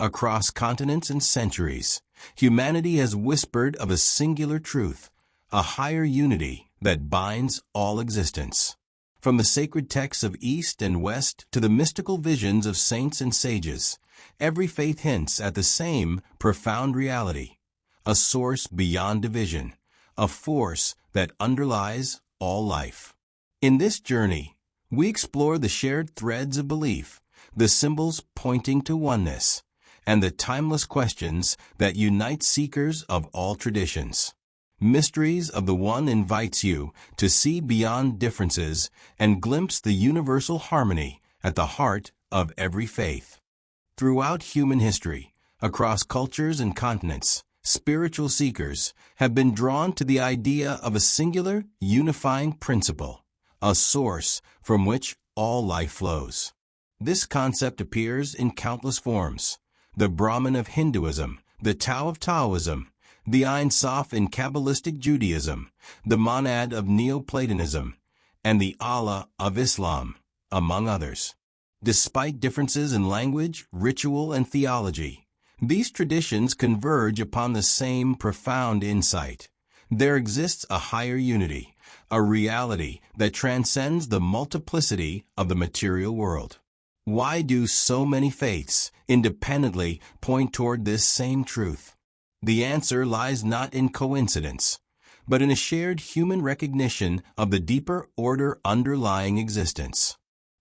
across continents and centuries, humanity has whispered of a singular truth, a higher unity that binds all existence. From the sacred texts of East and West to the mystical visions of saints and sages, every faith hints at the same profound reality, a source beyond division, a force that underlies all life. In this journey, we explore the shared threads of belief, the symbols pointing to oneness, and the timeless questions that unite seekers of all traditions. Mysteries of the One invites you to see beyond differences and glimpse the universal harmony at the heart of every faith. Throughout human history, across cultures and continents, spiritual seekers have been drawn to the idea of a singular, unifying principle, a source from which all life flows. This concept appears in countless forms: the Brahman of Hinduism, the Tao of Taoism, the Ein Sof in Kabbalistic Judaism, the Monad of Neoplatonism, and the Allah of Islam, among others. Despite differences in language, ritual, and theology, these traditions converge upon the same profound insight. There exists a higher unity, a reality that transcends the multiplicity of the material world. Why do so many faiths independently point toward this same truth? The answer lies not in coincidence, but in a shared human recognition of the deeper order underlying existence.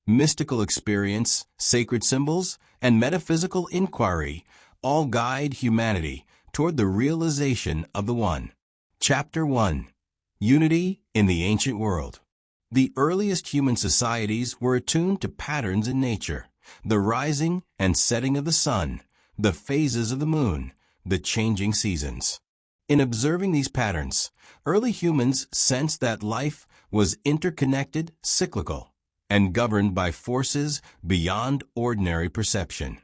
Mystical experience, sacred symbols, and metaphysical inquiry all guide humanity toward the realization of the One. Chapter 1. Unity in the Ancient World. The earliest human societies were attuned to patterns in nature, the rising and setting of the sun, the phases of the moon, the changing seasons. In observing these patterns, early humans sensed that life was interconnected, cyclical, and governed by forces beyond ordinary perception.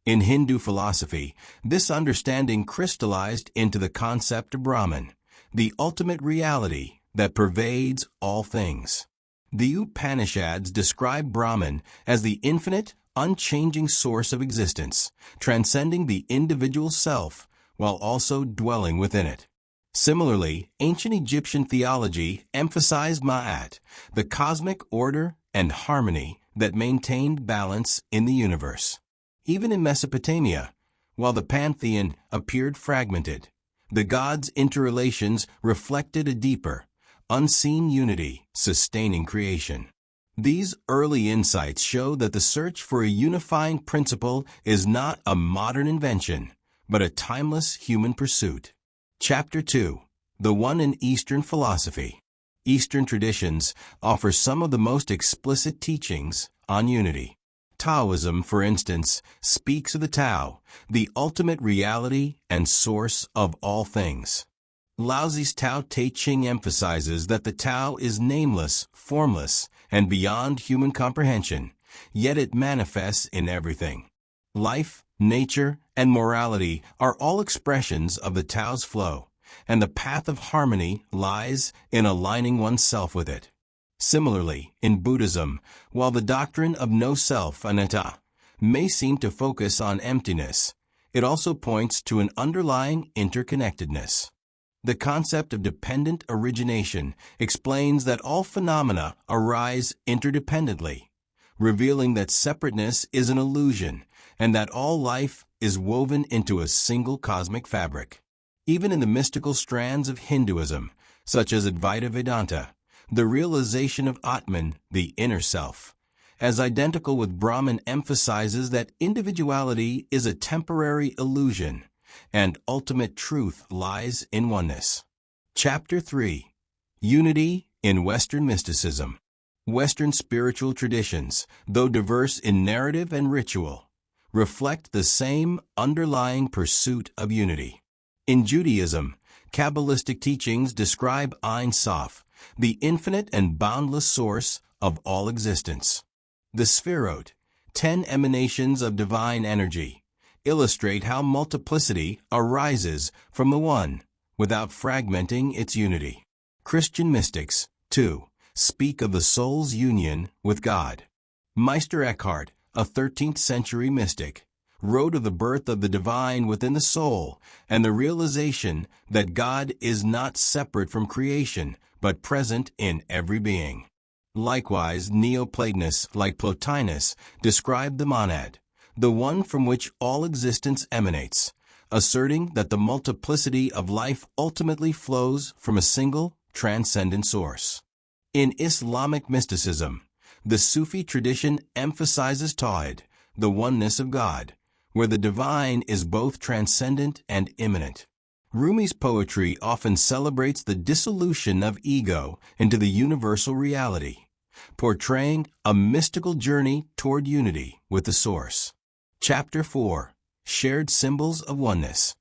In Hindu philosophy, this understanding crystallized into the concept of Brahman, the ultimate reality that pervades all things. The Upanishads describe Brahman as the infinite, unchanging source of existence, transcending the individual self while also dwelling within it. Similarly, ancient Egyptian theology emphasized Ma'at, the cosmic order and harmony that maintained balance in the universe. Even in Mesopotamia, while the pantheon appeared fragmented, the gods' interrelations reflected a deeper, unseen unity sustaining creation. These early insights show that the search for a unifying principle is not a modern invention, but a timeless human pursuit. Chapter 2. The One in Eastern Philosophy. Eastern traditions offer some of the most explicit teachings on unity. Taoism, for instance, speaks of the Tao, the ultimate reality and source of all things. Laozi's Tao Te Ching emphasizes that the Tao is nameless, formless, and beyond human comprehension, yet it manifests in everything. Life, nature, and morality are all expressions of the Tao's flow, and the path of harmony lies in aligning oneself with it. Similarly, in Buddhism, while the doctrine of no-self, anatta, may seem to focus on emptiness, it also points to an underlying interconnectedness. The concept of dependent origination explains that all phenomena arise interdependently, revealing that separateness is an illusion and that all life is woven into a single cosmic fabric. Even in the mystical strands of Hinduism, such as Advaita Vedanta, the realization of Atman, the inner self, as identical with Brahman, emphasizes that individuality is a temporary illusion and ultimate truth lies in oneness. Chapter 3. Unity in Western Mysticism. Western spiritual traditions, though diverse in narrative and ritual, reflect the same underlying pursuit of unity. In Judaism, Kabbalistic teachings describe Ein Sof, the infinite and boundless source of all existence. The Sphirot, 10 emanations of divine energy, illustrate how multiplicity arises from the One without fragmenting its unity. Christian mystics, too, speak of the soul's union with God. Meister Eckhart, a 13th century mystic, wrote of the birth of the divine within the soul and the realization that God is not separate from creation, but present in every being. Likewise, Neoplatonists like Plotinus described the monad, the one from which all existence emanates, asserting that the multiplicity of life ultimately flows from a single, transcendent source. In Islamic mysticism, the Sufi tradition emphasizes Tawhid, the oneness of God, where the divine is both transcendent and immanent. Rumi's poetry often celebrates the dissolution of ego into the universal reality, portraying a mystical journey toward unity with the Source. Chapter 4. Shared Symbols of Oneness.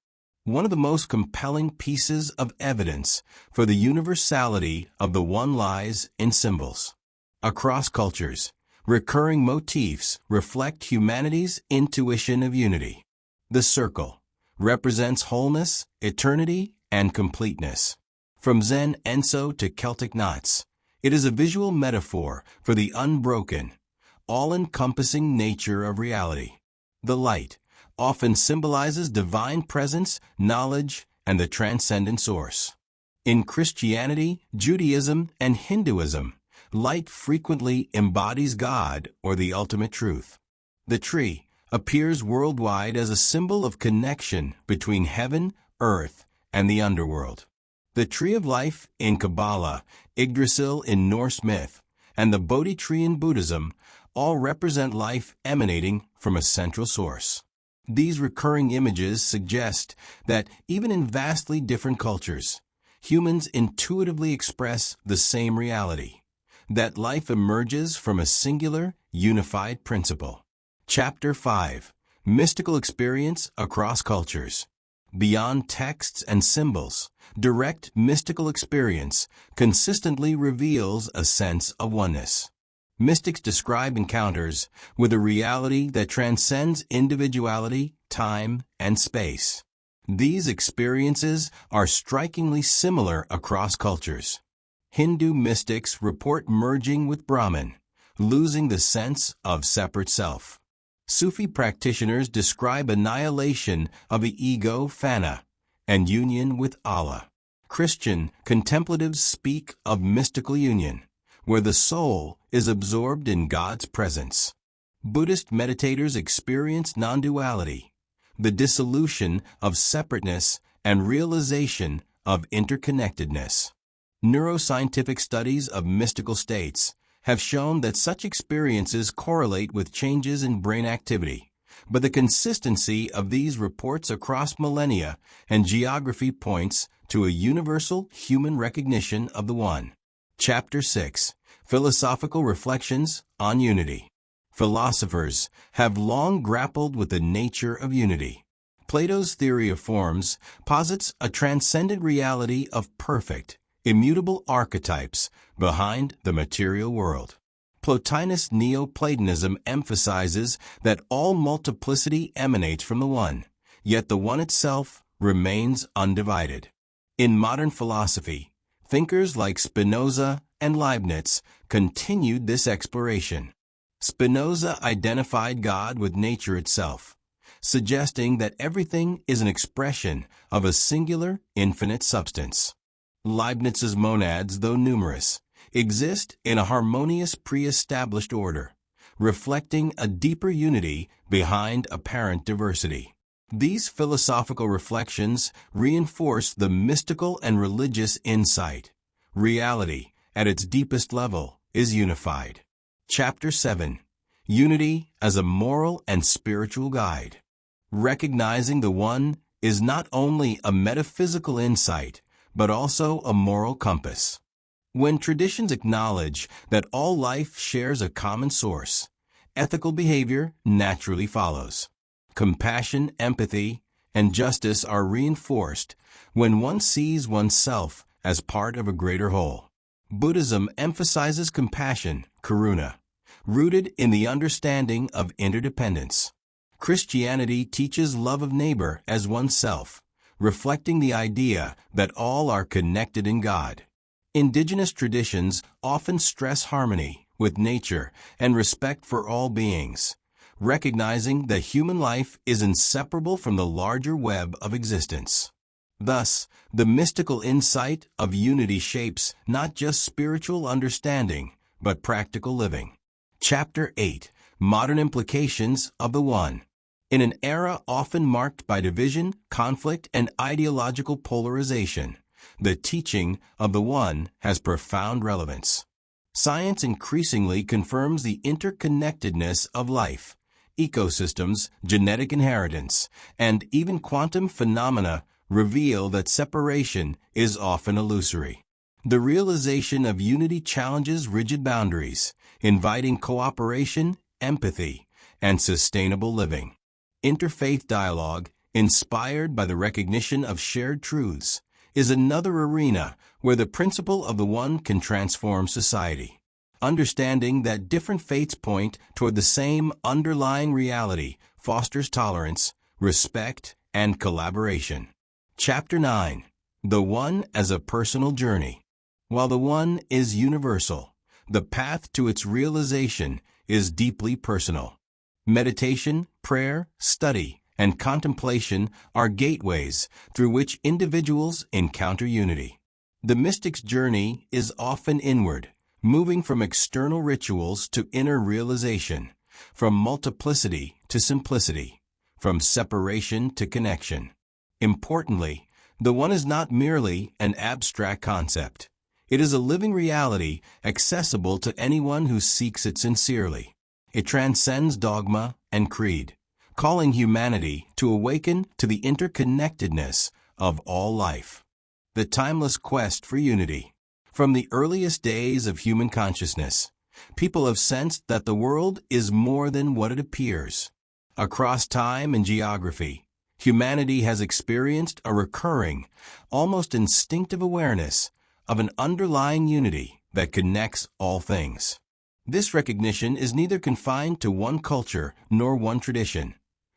One of the most compelling pieces of evidence for the universality of the One lies in symbols. Across cultures, recurring motifs reflect humanity's intuition of unity. The circle represents wholeness, eternity, and completeness. From Zen Enso to Celtic knots, it is a visual metaphor for the unbroken, all-encompassing nature of reality. The light often symbolizes divine presence, knowledge, and the transcendent source. In Christianity, Judaism, and Hinduism, light frequently embodies God or the ultimate truth. The tree appears worldwide as a symbol of connection between heaven, earth, and the underworld. The tree of life in Kabbalah, Yggdrasil in Norse myth, and the Bodhi tree in Buddhism all represent life emanating from a central source. These recurring images suggest that even in vastly different cultures, humans intuitively express the same reality, that life emerges from a singular, unified principle. Chapter 5. Mystical Experience Across Cultures. Beyond texts and symbols, direct mystical experience consistently reveals a sense of oneness. Mystics describe encounters with a reality that transcends individuality, time, and space. These experiences are strikingly similar across cultures. Hindu mystics report merging with Brahman, losing the sense of separate self. Sufi practitioners describe annihilation of the ego, fana, and union with Allah. Christian contemplatives speak of mystical union, where the soul is absorbed in God's presence. Buddhist meditators experience non-duality, the dissolution of separateness and realization of interconnectedness. Neuroscientific studies of mystical states have shown that such experiences correlate with changes in brain activity, but the consistency of these reports across millennia and geography points to a universal human recognition of the One. Chapter 6. Philosophical Reflections on Unity. Philosophers have long grappled with the nature of unity. Plato's theory of forms posits a transcendent reality of perfect, immutable archetypes behind the material world. Plotinus Neoplatonism emphasizes that all multiplicity emanates from the One, yet the One itself remains undivided. In modern philosophy, thinkers like Spinoza and Leibniz continued this exploration. Spinoza identified God with nature itself, suggesting that everything is an expression of a singular, infinite substance. Leibniz's monads, though numerous, exist in a harmonious pre-established order, reflecting a deeper unity behind apparent diversity. These philosophical reflections reinforce the mystical and religious insight. Reality, at its deepest level, is unified. Chapter 7. Unity as a Moral and Spiritual Guide. Recognizing the One is not only a metaphysical insight, but also a moral compass. When traditions acknowledge that all life shares a common source, ethical behavior naturally follows. Compassion, empathy, and justice are reinforced when one sees oneself as part of a greater whole. Buddhism emphasizes compassion, karuna, rooted in the understanding of interdependence. Christianity teaches love of neighbor as oneself, reflecting the idea that all are connected in God. Indigenous traditions often stress harmony with nature and respect for all beings, recognizing that human life is inseparable from the larger web of existence. Thus, the mystical insight of unity shapes not just spiritual understanding, but practical living. Chapter 8. Modern Implications of the One. In an era often marked by division, conflict, and ideological polarization, the teaching of the One has profound relevance. Science increasingly confirms the interconnectedness of life, ecosystems, genetic inheritance, and even quantum phenomena reveal that separation is often illusory. The realization of unity challenges rigid boundaries, inviting cooperation, empathy, and sustainable living. Interfaith dialogue, inspired by the recognition of shared truths, is another arena where the principle of the One can transform society. Understanding that different faiths point toward the same underlying reality fosters tolerance, respect, and collaboration. Chapter 9. The One as a Personal Journey. While the One is universal, the path to its realization is deeply personal. Meditation, prayer, study, and contemplation are gateways through which individuals encounter unity. The mystic's journey is often inward, moving from external rituals to inner realization, from multiplicity to simplicity, from separation to connection. Importantly, the One is not merely an abstract concept. It is a living reality accessible to anyone who seeks it sincerely. It transcends dogma and creed, calling humanity to awaken to the interconnectedness of all life. The timeless quest for unity. From the earliest days of human consciousness, people have sensed that the world is more than what it appears. Across time and geography, humanity has experienced a recurring, almost instinctive awareness of an underlying unity that connects all things. This recognition is neither confined to one culture nor one tradition.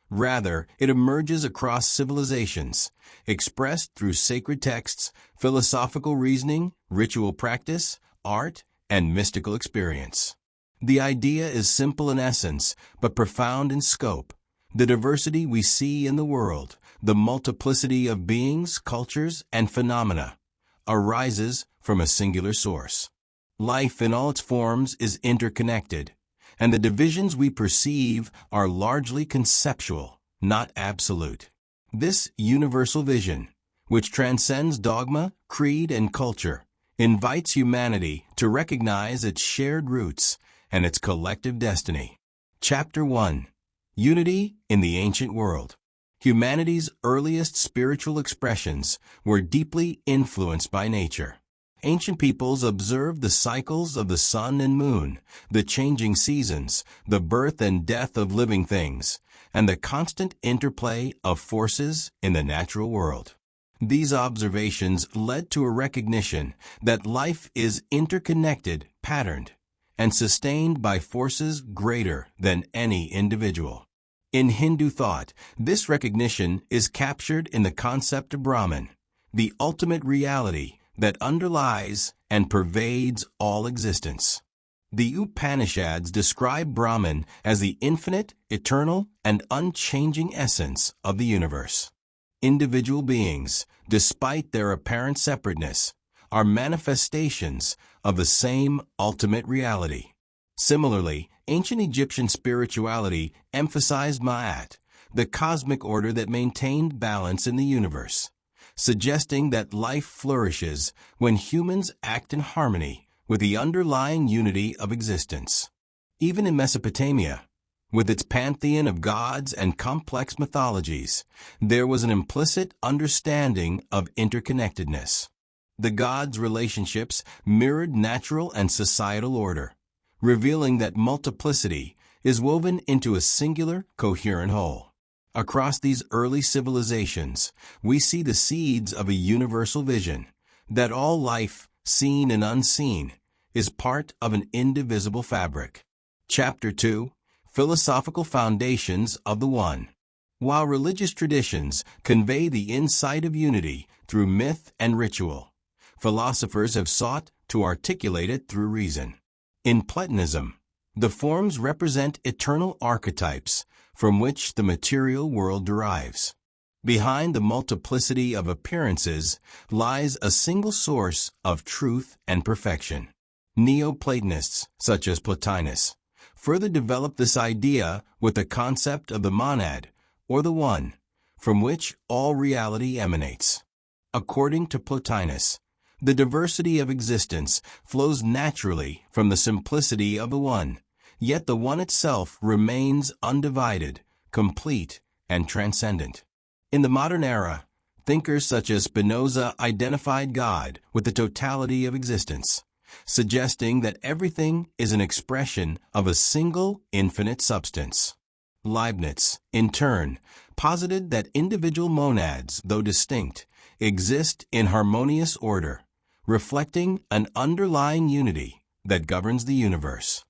Rather, it emerges across civilizations, expressed through sacred texts, philosophical reasoning, ritual practice, art, and mystical experience. The idea is simple in essence, but profound in scope. The diversity we see in the world, the multiplicity of beings, cultures, and phenomena, arises from a singular source. Life in all its forms is interconnected, and the divisions we perceive are largely conceptual, not absolute. This universal vision, which transcends dogma, creed, and culture, invites humanity to recognize its shared roots and its collective destiny. Chapter 1. Unity in the Ancient World. Humanity's earliest spiritual expressions were deeply influenced by nature. Ancient peoples observed the cycles of the sun and moon, the changing seasons, the birth and death of living things, and the constant interplay of forces in the natural world. These observations led to a recognition that life is interconnected, patterned, and sustained by forces greater than any individual. In Hindu thought, this recognition is captured in the concept of Brahman, the ultimate reality that underlies and pervades all existence. The Upanishads describe Brahman as the infinite, eternal, and unchanging essence of the universe. Individual beings, despite their apparent separateness, are manifestations of the same ultimate reality. Similarly, ancient Egyptian spirituality emphasized Ma'at, the cosmic order that maintained balance in the universe, suggesting that life flourishes when humans act in harmony with the underlying unity of existence. Even in Mesopotamia, with its pantheon of gods and complex mythologies, there was an implicit understanding of interconnectedness. The gods' relationships mirrored natural and societal order, revealing that multiplicity is woven into a singular, coherent whole. Across these early civilizations, we see the seeds of a universal vision that all life, seen and unseen, is part of an indivisible fabric. Chapter 2. Philosophical Foundations of the One. While religious traditions convey the insight of unity through myth and ritual, philosophers have sought to articulate it through reason. In Platonism, The forms represent eternal archetypes from which the material world derives. Behind the multiplicity of appearances lies a single source of truth and perfection. Neoplatonists, such as Plotinus, further developed this idea with the concept of the monad, or the one, from which all reality emanates. According to Plotinus, the diversity of existence flows naturally from the simplicity of the one, yet the one itself remains undivided, complete, and transcendent. In the modern era, thinkers such as Spinoza identified God with the totality of existence, suggesting that everything is an expression of a single infinite substance. Leibniz, in turn, posited that individual monads, though distinct, exist in harmonious order, reflecting an underlying unity that governs the universe.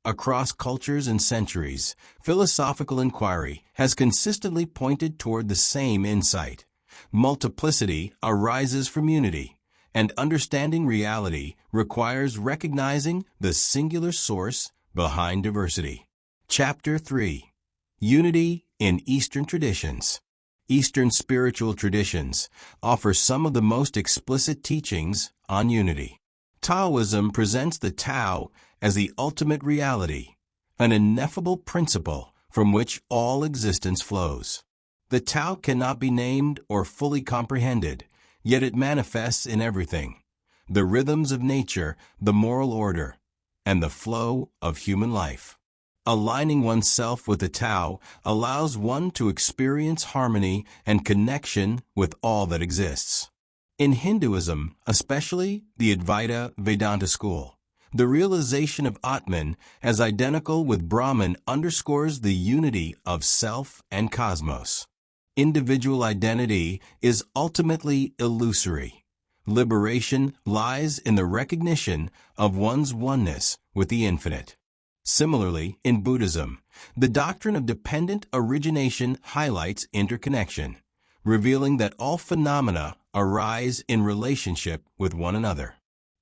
Across cultures and centuries, philosophical inquiry has consistently pointed toward the same insight. Multiplicity arises from unity, and understanding reality requires recognizing the singular source behind diversity. Chapter 3. Unity in Eastern Traditions. Eastern spiritual traditions offer some of the most explicit teachings on unity. Taoism presents the Tao as the ultimate reality, an ineffable principle from which all existence flows. The Tao cannot be named or fully comprehended, yet it manifests in everything: the rhythms of nature, the moral order, and the flow of human life. Aligning oneself with the Tao allows one to experience harmony and connection with all that exists. In Hinduism, especially the Advaita Vedanta school, the realization of Atman as identical with Brahman underscores the unity of self and cosmos. Individual identity is ultimately illusory. Liberation lies in the recognition of one's oneness with the infinite. Similarly, in Buddhism, the doctrine of dependent origination highlights interconnection, revealing that all phenomena arise in relationship with one another.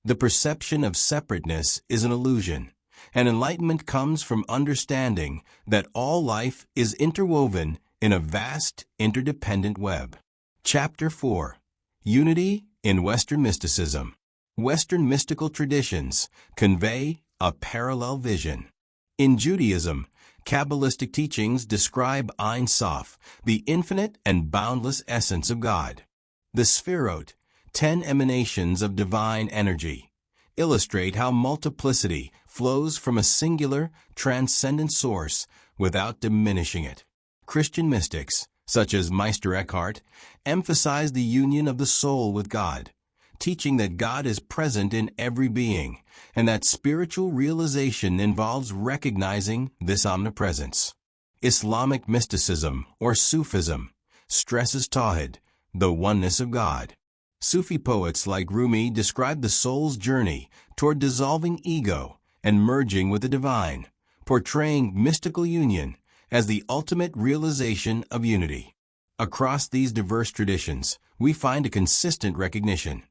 The perception of separateness is an illusion, and enlightenment comes from understanding that all life is interwoven in a vast, interdependent web. Chapter 4. Unity in Western Mysticism. Western mystical traditions convey a parallel vision. In Judaism, Kabbalistic teachings describe Ein Sof, the infinite and boundless essence of God. The Sphirot, 10 emanations of divine energy, illustrate how multiplicity flows from a singular, transcendent source without diminishing it. Christian mystics, such as Meister Eckhart, emphasize the union of the soul with God, teaching that God is present in every being, and that spiritual realization involves recognizing this omnipresence. Islamic mysticism, or Sufism, stresses Tawhid, the oneness of God. Sufi poets like Rumi describe the soul's journey toward dissolving ego and merging with the divine, portraying mystical union as the ultimate realization of unity. Across these diverse traditions, we find a consistent recognition.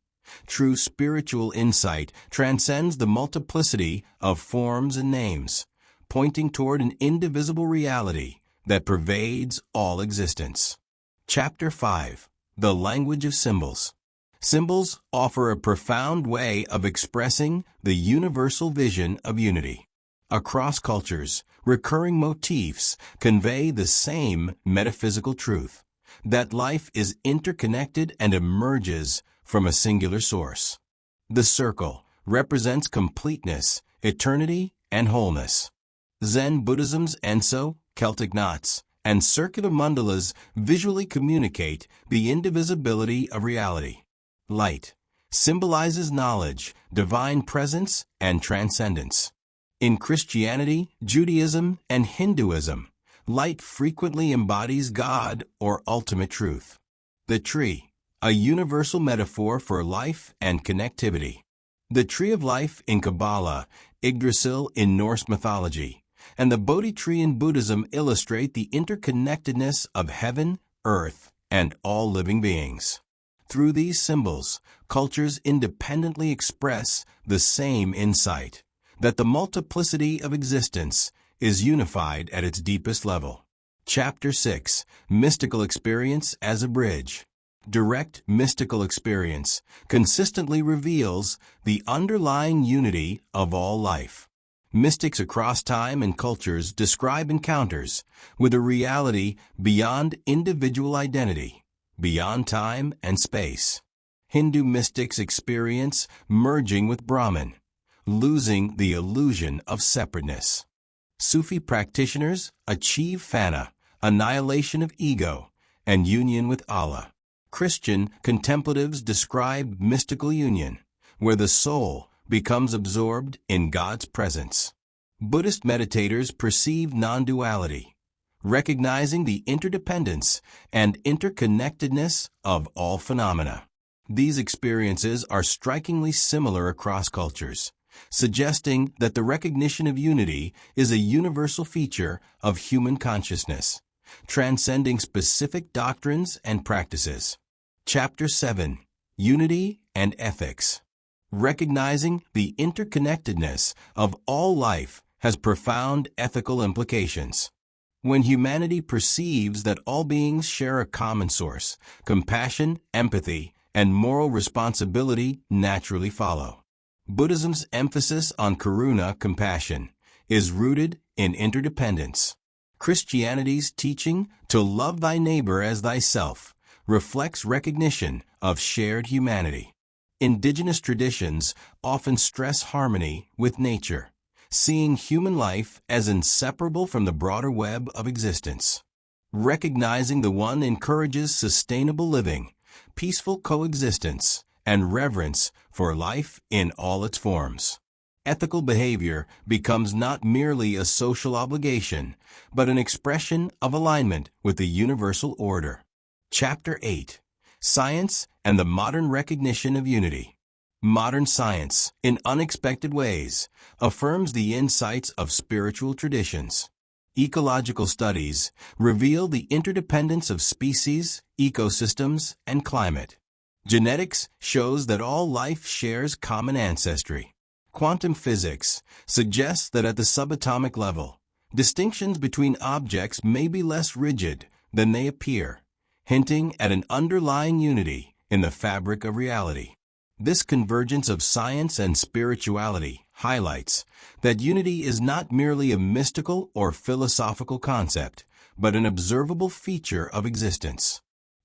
True spiritual insight transcends the multiplicity of forms and names, pointing toward an indivisible reality that pervades all existence. Chapter 5. The Language of Symbols. Symbols offer a profound way of expressing the universal vision of unity. Across cultures, recurring motifs convey the same metaphysical truth, that life is interconnected and emerges from a singular source. The circle represents completeness, eternity, and wholeness. Zen Buddhism's Enso, Celtic knots, and circular mandalas visually communicate the indivisibility of reality. Light symbolizes knowledge, divine presence, and transcendence. In Christianity, Judaism, and Hinduism, light frequently embodies God or ultimate truth. The tree, a universal metaphor for life and connectivity. The tree of life in Kabbalah, Yggdrasil in Norse mythology, and the Bodhi tree in Buddhism illustrate the interconnectedness of heaven, earth, and all living beings. Through these symbols, cultures independently express the same insight. that the multiplicity of existence is unified at its deepest level. Chapter 6. Mystical Experience as a Bridge. Direct mystical experience consistently reveals the underlying unity of all life. Mystics across time and cultures describe encounters with a reality beyond individual identity, beyond time and space. Hindu mystics experience merging with Brahman, losing the illusion of separateness. Sufi practitioners achieve fana, annihilation of ego, and union with Allah. Christian contemplatives describe mystical union, where the soul becomes absorbed in God's presence. Buddhist meditators perceive non-duality, recognizing the interdependence and interconnectedness of all phenomena. These experiences are strikingly similar across cultures, suggesting that the recognition of unity is a universal feature of human consciousness, transcending specific doctrines and practices. Chapter 7. Unity and Ethics. Recognizing the interconnectedness of all life has profound ethical implications. When humanity perceives that all beings share a common source, compassion, empathy, and moral responsibility naturally follow. Buddhism's emphasis on karuna, compassion, is rooted in interdependence. Christianity's teaching to love thy neighbor as thyself reflects recognition of shared humanity. Indigenous traditions often stress harmony with nature, seeing human life as inseparable from the broader web of existence. Recognizing the One encourages sustainable living, peaceful coexistence, and reverence for life in all its forms. Ethical behavior becomes not merely a social obligation, but an expression of alignment with the universal order. Chapter 8. Science and the Modern Recognition of Unity. Modern science, in unexpected ways, affirms the insights of spiritual traditions. Ecological studies reveal the interdependence of species, ecosystems, and climate. Genetics shows that all life shares common ancestry. Quantum physics suggests that at the subatomic level, distinctions between objects may be less rigid than they appear, hinting at an underlying unity in the fabric of reality. This convergence of science and spirituality highlights that unity is not merely a mystical or philosophical concept, but an observable feature of existence.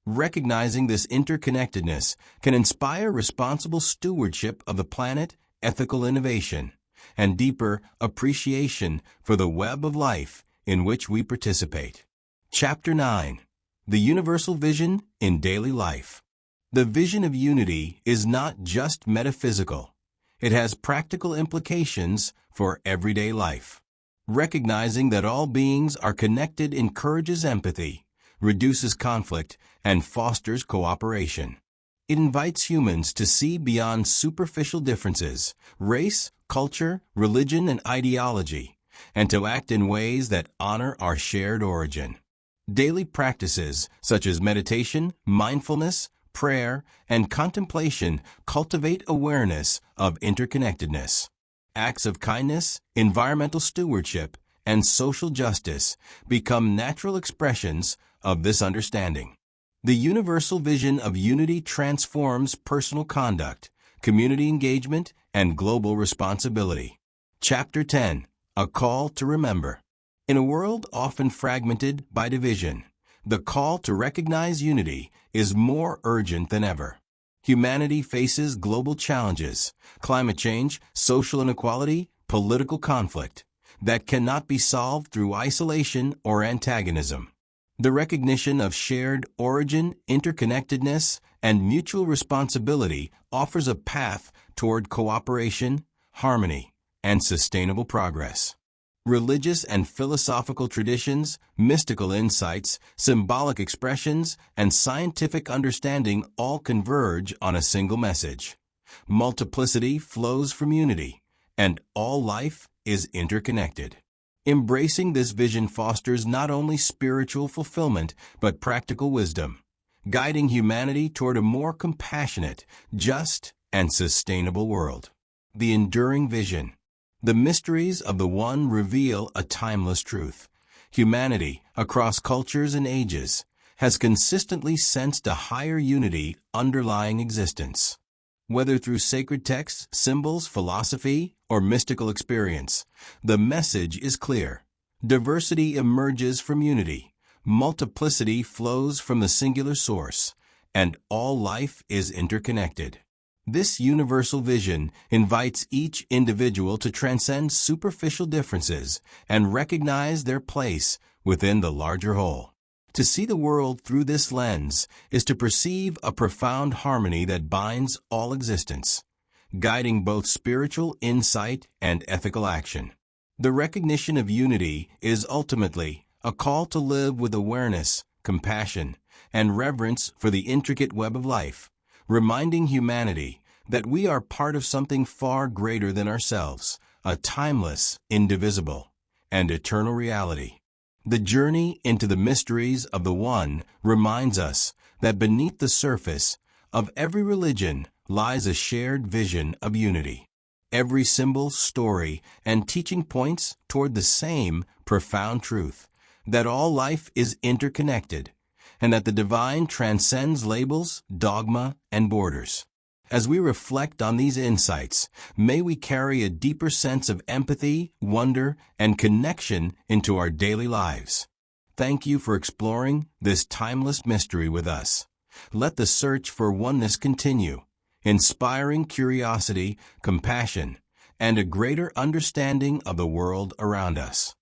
Recognizing this interconnectedness can inspire responsible stewardship of the planet, ethical innovation, and deeper appreciation for the web of life in which we participate. Chapter 9. The Universal Vision in Daily Life. The vision of unity is not just metaphysical. It has practical implications for everyday life. Recognizing that all beings are connected encourages empathy, reduces conflict, and fosters cooperation. It invites humans to see beyond superficial differences, race, culture, religion, and ideology, and to act in ways that honor our shared origin. Daily practices such as meditation, mindfulness, prayer, and contemplation cultivate awareness of interconnectedness. Acts of kindness, environmental stewardship, and social justice become natural expressions of this understanding. The universal vision of unity transforms personal conduct, community engagement, and global responsibility. Chapter 10. A Call to Remember. In a world often fragmented by division, the call to recognize unity is more urgent than ever. Humanity faces global challenges, climate change, social inequality, political conflict, that cannot be solved through isolation or antagonism. The recognition of shared origin, interconnectedness, and mutual responsibility offers a path toward cooperation, harmony, and sustainable progress. Religious and philosophical traditions, mystical insights, symbolic expressions, and scientific understanding all converge on a single message. Multiplicity flows from unity, and all life is interconnected. Embracing this vision fosters not only spiritual fulfillment, but practical wisdom, guiding humanity toward a more compassionate, just, and sustainable world. The enduring vision. The mysteries of the One reveal a timeless truth. Humanity, across cultures and ages, has consistently sensed a higher unity underlying existence. Whether through sacred texts, symbols, philosophy, or mystical experience, the message is clear. Diversity emerges from unity, multiplicity flows from the singular source, and all life is interconnected. This universal vision invites each individual to transcend superficial differences and recognize their place within the larger whole. To see the world through this lens is to perceive a profound harmony that binds all existence, guiding both spiritual insight and ethical action. The recognition of unity is ultimately a call to live with awareness, compassion, and reverence for the intricate web of life, reminding humanity that we are part of something far greater than ourselves, a timeless, indivisible, and eternal reality. The journey into the mysteries of the One reminds us that beneath the surface of every religion lies a shared vision of unity. Every symbol, story, and teaching points toward the same profound truth, that all life is interconnected, and that the divine transcends labels, dogma, and borders. As we reflect on these insights, may we carry a deeper sense of empathy, wonder, and connection into our daily lives. Thank you for exploring this timeless mystery with us. Let the search for oneness continue, inspiring curiosity, compassion, and a greater understanding of the world around us.